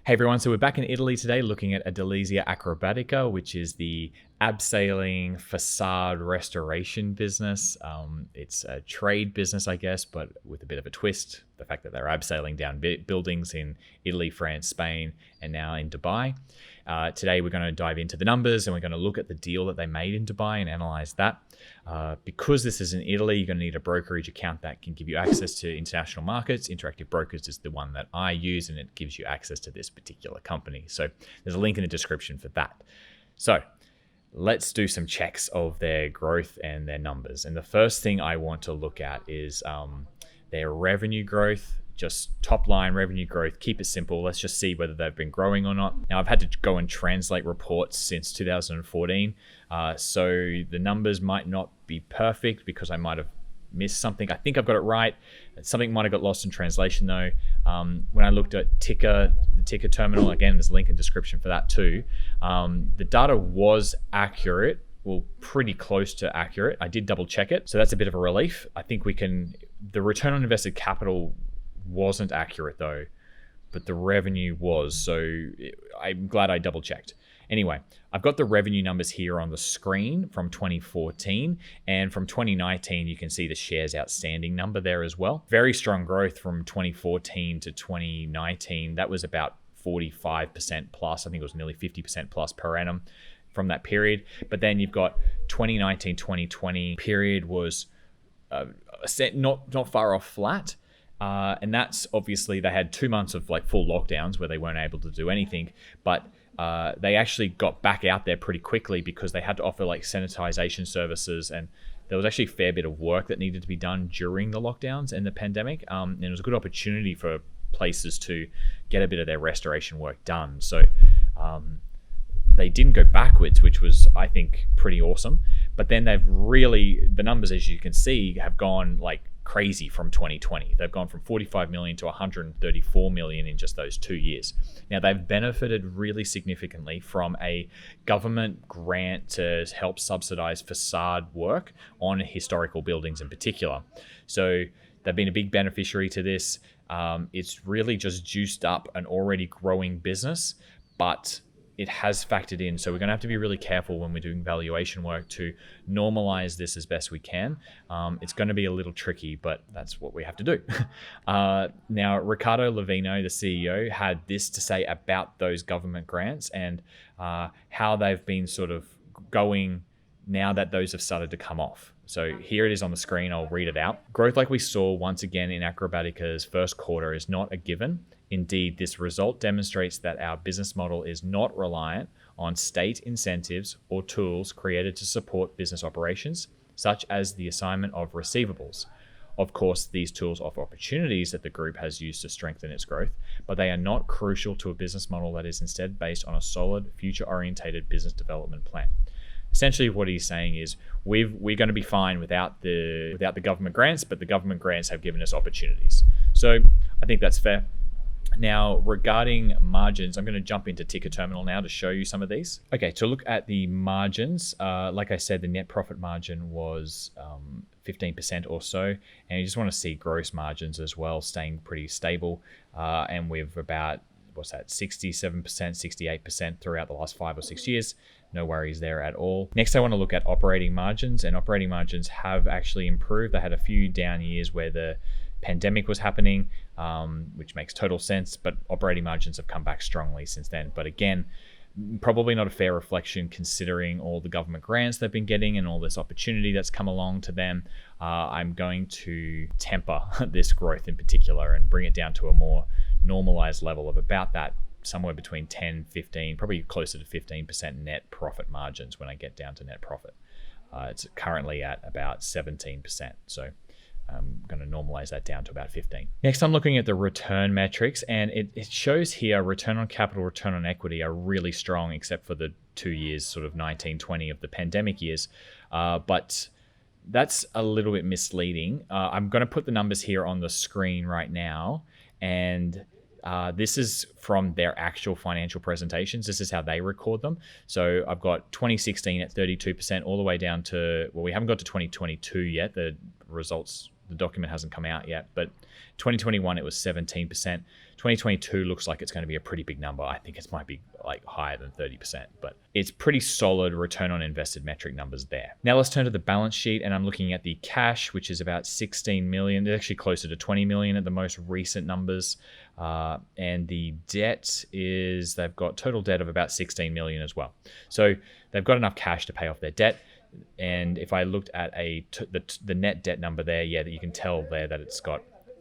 Hey everyone, so we're back in Italy today looking at EdiliziAcrobatica, which is the abseiling facade restoration business. It's a trade business, I guess, but with a bit of a twist. The fact that they're abseiling down buildings in Italy, France, Spain, and now in Dubai. Today we're going to dive into the numbers and we're going to look at the deal that they made in Dubai and analyze that. Because this is in Italy, you're going to need a brokerage account that can give you access to international markets. Interactive Brokers is the one that I use, and it gives you access to this particular company. So there's a link in the description for that. So let's do some checks of their growth and their numbers. And the first thing I want to look at is their revenue growth. Just top line revenue growth. Keep it simple. Let's just see whether they've been growing or not. Now, I've had to go and translate reports since 2014. So the numbers might not be perfect because I might have missed something. I think I've got it right. Something might have got lost in translation though. When I looked at TIKR, the TIKR terminal, again, there's a link in the description for that too. The data was accurate. Well, pretty close to accurate. I did double check it. So that's a bit of a relief. I think the return on invested capital wasn't accurate though, but the revenue was. So I'm glad I double checked. Anyway, I've got the revenue numbers here on the screen from 2014, and from 2019, you can see the shares outstanding number there as well. Very strong growth from 2014 to 2019. That was about 45% plus. I think it was nearly 50% plus per annum from that period. But then you've got 2019, 2020 period was not far off flat. And that's obviously they had 2 months of like full lockdowns where they weren't able to do anything, but they actually got back out there pretty quickly because they had to offer like sanitization services, and there was actually a fair bit of work that needed to be done during the lockdowns and the pandemic. And it was a good opportunity for places to get a bit of their restoration work done. So they didn't go backwards, which was, I think, pretty awesome. But then the numbers, as you can see, have gone like crazy from 2020. They've gone from 45 million to 134 million in just those 2 years. Now, they've benefited really significantly from a government grant to help subsidize facade work on historical buildings in particular. So they've been a big beneficiary to this. It's really just juiced up an already growing business, but it has factored in. So we're going to have to be really careful when we're doing valuation work to normalize this as best we can. It's going to be a little tricky, but that's what we have to do. Now, Riccardo Lavino, the CEO, had this to say about those government grants and how they've been sort of going now that those have started to come off. So here it is on the screen. I'll read it out. Growth like we saw once again in Acrobatica's first quarter is not a given. Indeed, this result demonstrates that our business model is not reliant on state incentives or tools created to support business operations, such as the assignment of receivables. Of course, these tools offer opportunities that the group has used to strengthen its growth, but they are not crucial to a business model that is instead based on a solid, future-orientated business development plan. Essentially, what he's saying is we're going to be fine without the government grants, but the government grants have given us opportunities. So I think that's fair. Now, regarding margins, I'm going to jump into TIKR Terminal now to show you some of these. Okay, to look at the margins, like I said, the net profit margin was 15% or so, and you just want to see gross margins as well, staying pretty stable, and we've about 67%, 68% throughout the last 5 or 6 years. No worries there at all. Next, I want to look at operating margins, and operating margins have actually improved. They had a few down years where the pandemic was happening, which makes total sense, but operating margins have come back strongly since then. But again, probably not a fair reflection considering all the government grants they've been getting and all this opportunity that's come along to them. I'm going to temper this growth in particular and bring it down to a more normalized level of about that, somewhere between 10, 15, probably closer to 15% net profit margins when I get down to net profit. It's currently at about 17%. So I'm going to normalize that down to about 15. Next, I'm looking at the return metrics, and it shows here return on capital, return on equity are really strong, except for the 2 years, sort of 19, 20 of the pandemic years. But that's a little bit misleading. I'm going to put the numbers here on the screen right now, and this is from their actual financial presentations. This is how they record them. So I've got 2016 at 32% all the way down to, well, we haven't got to 2022 yet. The results The document hasn't come out yet, but 2021 it was 17%. 2022 looks like it's going to be a pretty big number. I think it might be like higher than 30%, but it's pretty solid return on invested metric numbers there. Now let's turn to the balance sheet, and I'm looking at the cash, which is about 16 million. It's actually closer to 20 million at the most recent numbers. And the debt is, they've got total debt of about 16 million as well. So they've got enough cash to pay off their debt. And if I looked at the net debt number there, yeah, that you can tell there that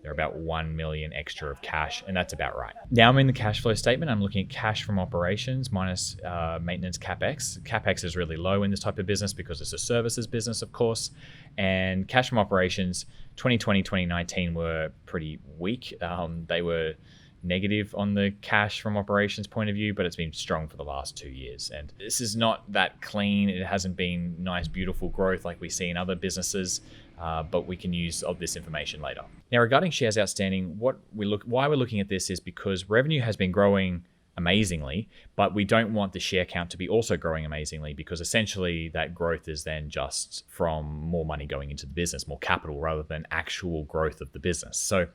they're about 1 million extra of cash, and that's about right. Now I'm in the cash flow statement. I'm looking at cash from operations minus maintenance CapEx. CapEx is really low in this type of business because it's a services business, of course. And cash from operations, 2020, 2019 were pretty weak. They were negative on the cash from operations point of view, but it's been strong for the last 2 years. And this is not that clean. It hasn't been nice, beautiful growth like we see in other businesses, but we can use of this information later. Now, regarding shares outstanding, why we're looking at this is because revenue has been growing amazingly, but we don't want the share count to be also growing amazingly, because essentially that growth is then just from more money going into the business, more capital, rather than actual growth of the business. So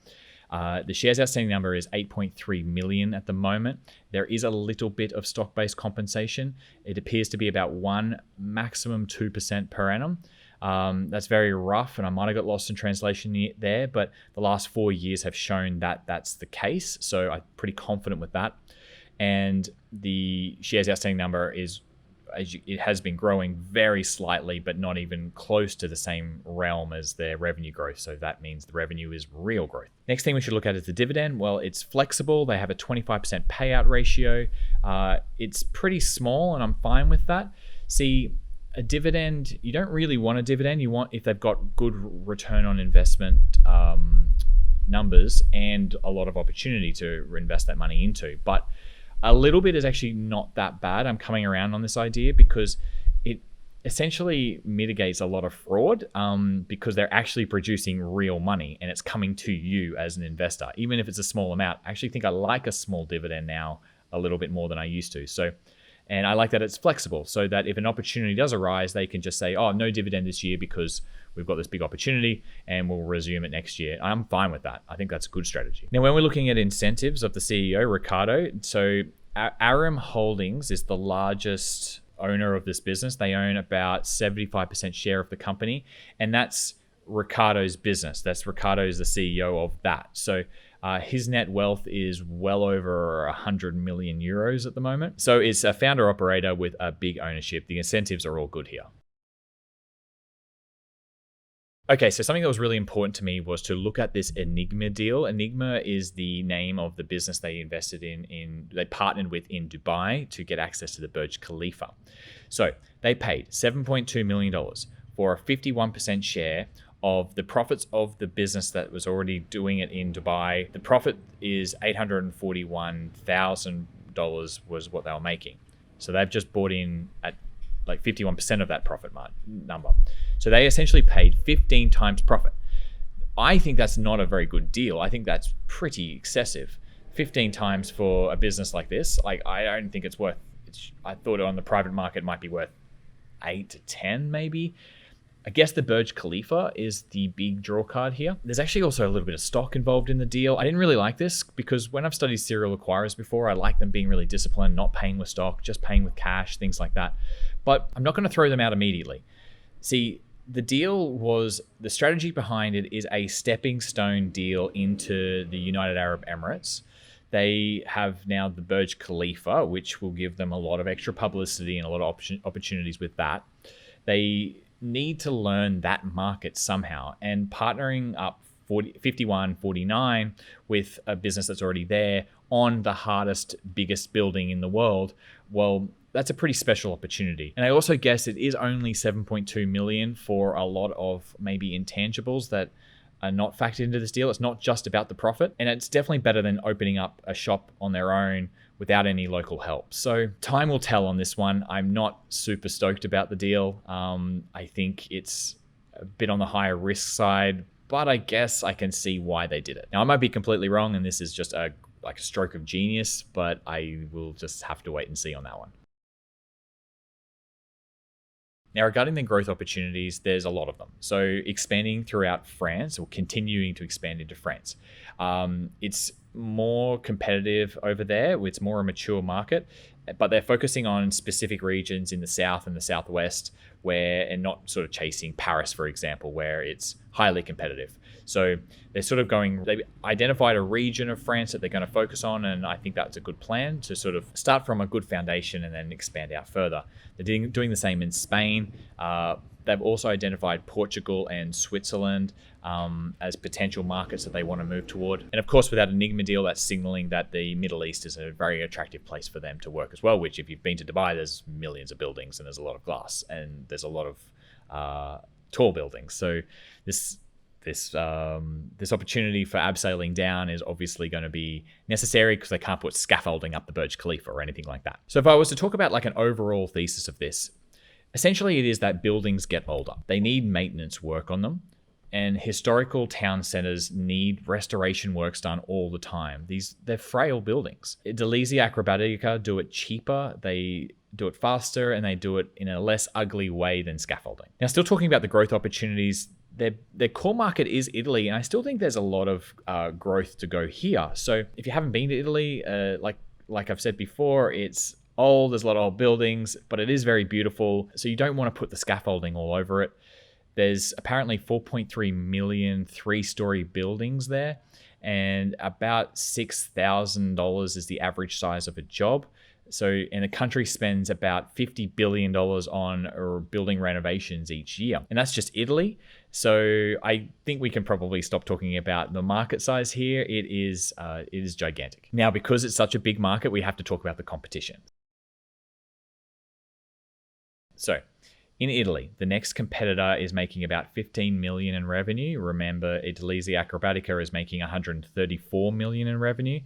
the shares outstanding number is 8.3 million at the moment. There is a little bit of stock-based compensation. It appears to be about 1, maximum 2% per annum. That's very rough, and I might have got lost in translation there, but the last 4 years have shown that that's the case. So I'm pretty confident with that. And the shares outstanding number is, it has been growing very slightly, but not even close to the same realm as their revenue growth. So that means the revenue is real growth. Next thing we should look at is the dividend. Well, it's flexible. They have a 25% payout ratio. It's pretty small, and I'm fine with that. See, a dividend, you don't really want a dividend. You want, if they've got good return on investment numbers and a lot of opportunity to reinvest that money into. But a little bit is actually not that bad. I'm coming around on this idea because it essentially mitigates a lot of fraud, because they're actually producing real money and it's coming to you as an investor, even if it's a small amount. I actually think I like a small dividend now a little bit more than I used to. So, and I like that it's flexible, so that if an opportunity does arise, they can just say, oh, no dividend this year because we've got this big opportunity and we'll resume it next year. I'm fine with that. I think that's a good strategy. Now, when we're looking at incentives of the CEO, Ricardo, so Aram Holdings is the largest owner of this business. They own about 75% share of the company, and that's Ricardo's business. That's Ricardo's the CEO of that. So his net wealth is well over 100 million euros at the moment. So it's a founder operator with a big ownership. The incentives are all good here. Okay, so something that was really important to me was to look at this Enigma deal. Enigma is the name of the business they invested they partnered with in Dubai to get access to the Burj Khalifa. So they paid $7.2 million for a 51% share of the profits of the business that was already doing it in Dubai. The profit is $841,000 was what they were making. So they've just bought in at like 51% of that profit number. So they essentially paid 15 times profit. I think that's not a very good deal. I think that's pretty excessive. 15 times for a business like this, like I don't think it's worth, I thought on the private market might be worth 8 to 10 maybe. I guess the Burj Khalifa is the big draw card here. There's actually also a little bit of stock involved in the deal. I didn't really like this because when I've studied serial acquirers before, I like them being really disciplined, not paying with stock, just paying with cash, things like that. But I'm not going to throw them out immediately. See, the deal was, the strategy behind it is a stepping stone deal into the United Arab Emirates. They have now the Burj Khalifa, which will give them a lot of extra publicity and a lot of opportunities with that. They need to learn that market somehow, and partnering up 51-49 with a business that's already there on the hardest, biggest building in the world, well, that's a pretty special opportunity. And I also guess it is only 7.2 million for a lot of maybe intangibles that are not factored into this deal. It's not just about the profit, and it's definitely better than opening up a shop on their own without any local help. So time will tell on this one. I'm not super stoked about the deal. I think it's a bit on the higher risk side, but I guess I can see why they did it. Now, I might be completely wrong, and this is just a stroke of genius, but I will just have to wait and see on that one. Now, regarding the growth opportunities, there's a lot of them. So expanding throughout France or continuing to expand into France. It's more competitive over there. It's more a mature market, but they're focusing on specific regions in the south and the southwest and not sort of chasing Paris, for example, where it's highly competitive. So they've identified a region of France that they're going to focus on, and I think that's a good plan to sort of start from a good foundation and then expand out further. They're doing the same in Spain. They've also identified Portugal and Switzerland as potential markets that they want to move toward. And of course, with that Enigma deal, that's signaling that the Middle East is a very attractive place for them to work as well, which if you've been to Dubai, there's millions of buildings and there's a lot of glass and there's a lot of tall buildings. So this opportunity for abseiling down is obviously going to be necessary because they can't put scaffolding up the Burj Khalifa or anything like that. So if I was to talk about like an overall thesis of this, essentially it is that buildings get older. They need maintenance work on them, and historical town centers need restoration works done all the time. They're frail buildings. EdiliziAcrobatica do it cheaper, they do it faster, and they do it in a less ugly way than scaffolding. Now, still talking about the growth opportunities, their core market is Italy, and I still think there's a lot of growth to go here. So if you haven't been to Italy, like I've said before, it's old, there's a lot of old buildings, but it is very beautiful. So you don't want to put the scaffolding all over it. There's apparently 4.3 million three-story buildings there, and about $6,000 is the average size of a job. So, and the country spends about $50 billion on building renovations each year. And that's just Italy. So I think we can probably stop talking about the market size here. It is gigantic. Now, because it's such a big market, we have to talk about the competition. So in Italy, the next competitor is making about 15 million in revenue. Remember, EdiliziAcrobatica is making 134 million in revenue.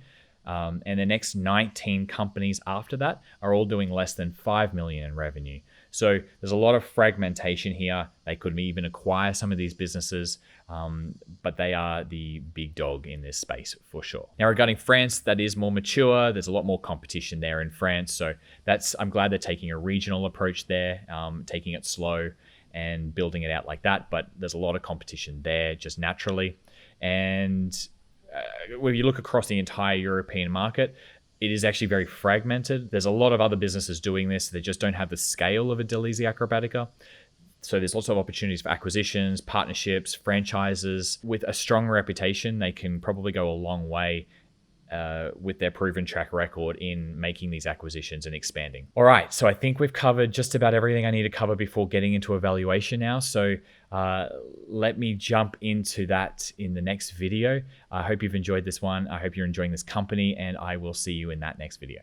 And the next 19 companies after that are all doing less than 5 million in revenue. So there's a lot of fragmentation here. They could even acquire some of these businesses, but they are the big dog in this space for sure. Now, regarding France, that is more mature. There's a lot more competition there in France. So I'm glad they're taking a regional approach there, taking it slow and building it out like that. But there's a lot of competition there just naturally. And when you look across the entire European market, it is actually very fragmented. There's a lot of other businesses doing this. They just don't have the scale of EdiliziAcrobatica. So there's lots of opportunities for acquisitions, partnerships, franchises. With a strong reputation, they can probably go a long way with their proven track record in making these acquisitions and expanding. All right, so I think we've covered just about everything I need to cover before getting into evaluation now. So let me jump into that in the next video. I hope you've enjoyed this one. I hope you're enjoying this company, and I will see you in that next video.